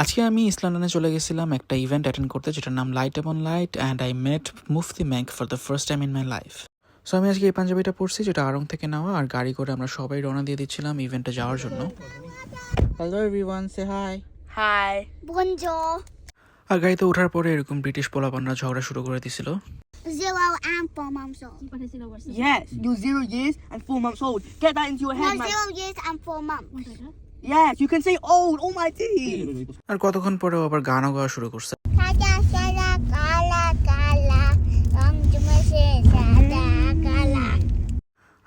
আজকে আমি ইস্ট লন্ডনে চলে গেছিলাম একটা ইভেন্ট অ্যাটেন্ড করতে, যেটার নাম light upon light, and I met Mufti Menk for the first time in my life. So আমি আজকে এই পাঞ্জাবিটা পরছি, যেটা আড়ং থেকে নেওয়া, আর গাড়ি করে আমরা সবাই রওনা দিয়ে দিচ্ছিলাম ইভেন্টে যাওয়ার জন্য। হ্যালো এভরিওয়ান, সে হাই। Hi. Bonjour. আর গাড়িতে ওঠার পরে এরকম ব্রিটিশ পোলাপানরা ঝগড়া শুরু করে দিছিল। 0 and 4 months old. Yes, you're 0 years and 4 months old. Get that into your No, head, man. 0 years and 4 months. Yes, you can say old. Oh my days. আর কতক্ষণ পরেও আবার গানও গাওয়া শুরু করছে। Kada sada kala kala. Tumase sada kala.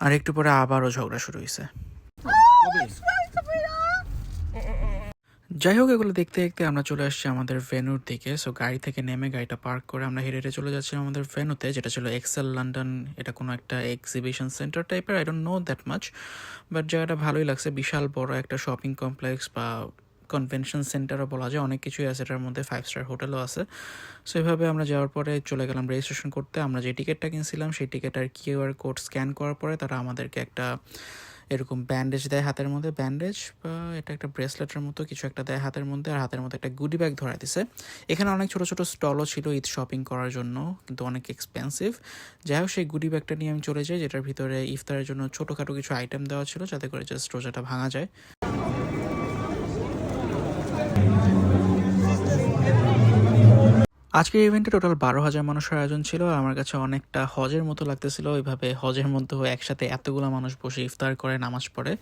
আর একটু পরে আবারও ঝগড়া শুরু হয়েছে। যাই হোক, এগুলো দেখতে দেখতে আমরা চলে আসছি আমাদের ভেন্যুর দিকে। সো গাড়ি থেকে নেমে গাড়িটা পার্ক করে আমরা হেঁটে হেঁটে চলে যাচ্ছি আমাদের ভেন্যুতে, যেটা ছিল এক্সেল লন্ডন। এটা কোনো একটা এক্সিবিশন সেন্টার টাইপের, I don't know that much, but জায়গাটা ভালোই লাগছে। বিশাল বড় একটা শপিং কমপ্লেক্স বা কনভেনশন সেন্টারও বলা যায়, অনেক কিছুই আছে এটার মধ্যে, 5 স্টার হোটেলও আছে। সো এইভাবে আমরা যাওয়ার পরে চলে গেলাম রেজিস্ট্রেশন করতে। আমরা যে টিকিটটা কিনছিলাম সেই টিকিটের কিউআর কোড স্ক্যান করার পরে তারা আমাদেরকে একটা এরকম ব্যান্ডেজ দেয় হাতের মধ্যে, ব্যান্ডেজ বা এটা একটা ব্রেসলেটের মতো কিছু একটা দেয় হাতের মধ্যে, আর হাতের মধ্যে একটা গুডি ব্যাগ ধরা দিছে। এখানে অনেক ছোটো ছোটো স্টলও ছিল ঈদ শপিং করার জন্য, কিন্তু অনেক এক্সপেন্সিভ। যাই হোক, সেই গুডি ব্যাগটা নিয়ে আমি চলে যাই, যেটার ভিতরে ইফতারের জন্য ছোটোখাটো কিছু আইটেম দেওয়া ছিল, যাতে করে জাস্ট রোজাটা ভাঙা যায়। আজকের ইভেন্টে টোটাল 12,000 মানুষের আয়োজন ছিল। আর আমার কাছে অনেকটা হজের মতো লাগতেছিল, ওইভাবে হজের মধ্যেও একসাথে এতগুলো মানুষ বসে ইফতার করে নামাজ পড়ে।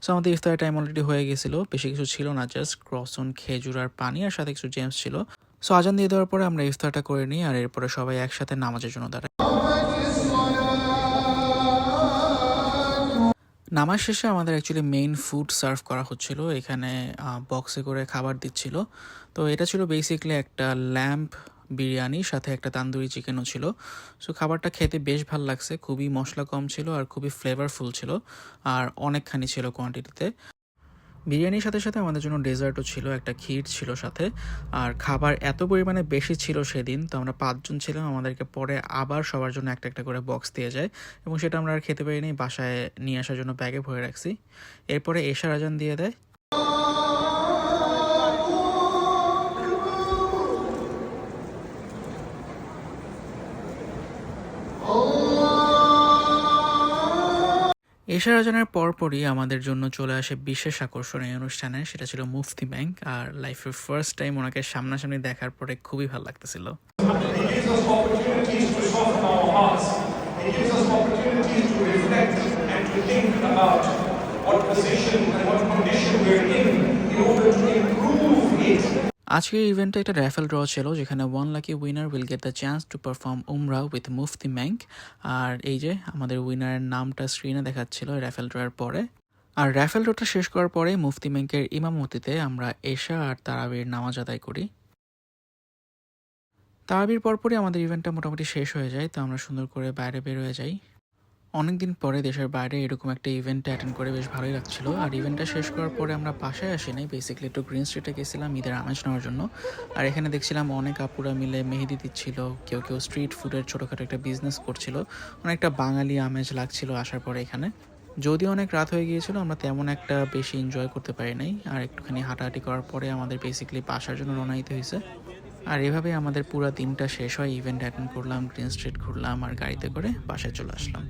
সো আমাদের ইফতারের টাইম অলরেডি হয়ে গেছিলো, বেশি কিছু ছিল না, জাস্ট ক্রসন, খেজুর আর পানি, আর সাথে কিছু জেমস ছিল। সো আজান দিয়ে দেওয়ার পরে আমরা ইফতারটা করে নিই, আর এরপরে সবাই একসাথে নামাজের জন্য দাঁড়াই। নামাজ শেষে আমাদের অ্যাকচুয়ালি মেইন ফুড সার্ভ করা হচ্ছিল, এখানে বক্সে করে খাবার দিচ্ছিল। তো এটা ছিল বেসিকলি একটা ল্যাম্প বিরিয়ানি, সাথে একটা তান্দুরি চিকেনও ছিল। সো খাবারটা খেতে বেশ ভালো লাগছে, খুবই মশলা কম ছিল আর খুবই ফ্লেভারফুল ছিল, আর অনেকখানি ছিল কোয়ান্টিটিতে। বিরিয়ানির সাথে সাথে আমাদের জন্য ডেজার্টও ছিল, একটা ক্ষীর ছিল সাথে। আর খাবার এত পরিমাণে বেশি ছিল সেদিন, তো আমরা 5 জন ছিলাম, আমাদেরকে পরে আবার সবার জন্য একটা একটা করে বক্স দিয়ে যায়, এবং সেটা আমরা আর খেতে পারিনি, বাসায় নিয়ে আসার জন্য ব্যাগে ভরে রাখছি। এরপরে এশার আজান দিয়ে দেয়। এশার আজানের পরপরই আমাদের জন্য চলে আসে বিশেষ আকর্ষণ এই অনুষ্ঠানে, সেটা ছিল মুফতি ম্যাঙ্ক। আর লাইফের ফার্স্ট টাইম ওনাকে সামনাসামনি দেখার পরে খুবই ভালো লাগতেছিল। He gives us opportunities to soften our hearts. He gives us opportunities to reflect and to think about what position and what condition we're in order to improve it. আজকের ইভেন্টে একটা র্যাফেল ড্র ছিল, যেখানে 1 lucky winner will get the chance to perform উমরা with মুফতি ম্যাঙ্ক। আর এই যে আমাদের উইনারের নামটা স্ক্রিনে দেখাচ্ছিল র্যাফেল ড্রয়ের পরে। আর র্যাফেল ড্রটা শেষ করার পরে মুফতি ম্যাঙ্কের ইমামতিতে আমরা এশা আর তারাবির নামাজ আদায় করি। তারাবির পরপরই আমাদের ইভেন্টটা মোটামুটি শেষ হয়ে যায়, তো আমরা সুন্দর করে বাইরে বের হয়ে যাই। অনেকদিন পরে দেশের বাইরে এরকম একটা ইভেন্টে অ্যাটেন্ড করে বেশ ভালোই লাগছিল। আর ইভেন্টটা শেষ করার পরে আমরা বাসায় আসি নাই, বেসিক্যালি একটু গ্রিন স্ট্রিটে গেছিলাম ঈদের আমেজ নেওয়ার জন্য। আর এখানে দেখছিলাম অনেক আপুরা মিলে মেহেদি দিচ্ছিল, কেউ কেউ স্ট্রিট ফুডের ছোটোখাটো একটা বিজনেস করছিল, অনেকটা বাঙালি আমেজ লাগছিল আসার পরে এখানে। যদিও অনেক রাত হয়ে গিয়েছিল, আমরা তেমন একটা বেশি এনজয় করতে পারি নাই। আর একটুখানি হাঁটাহাঁটি করার পরে আমাদের বেসিক্যালি বাসার জন্য রওনা দিতে হয়েছে। আর এভাবে আমাদের পুরো দিনটা শেষ হয়, ইভেন্ট অ্যাটেন্ড করলাম, গ্রিন স্ট্রিট ঘুরলাম, আর গাড়িতে করে বাসায় চলে আসলাম।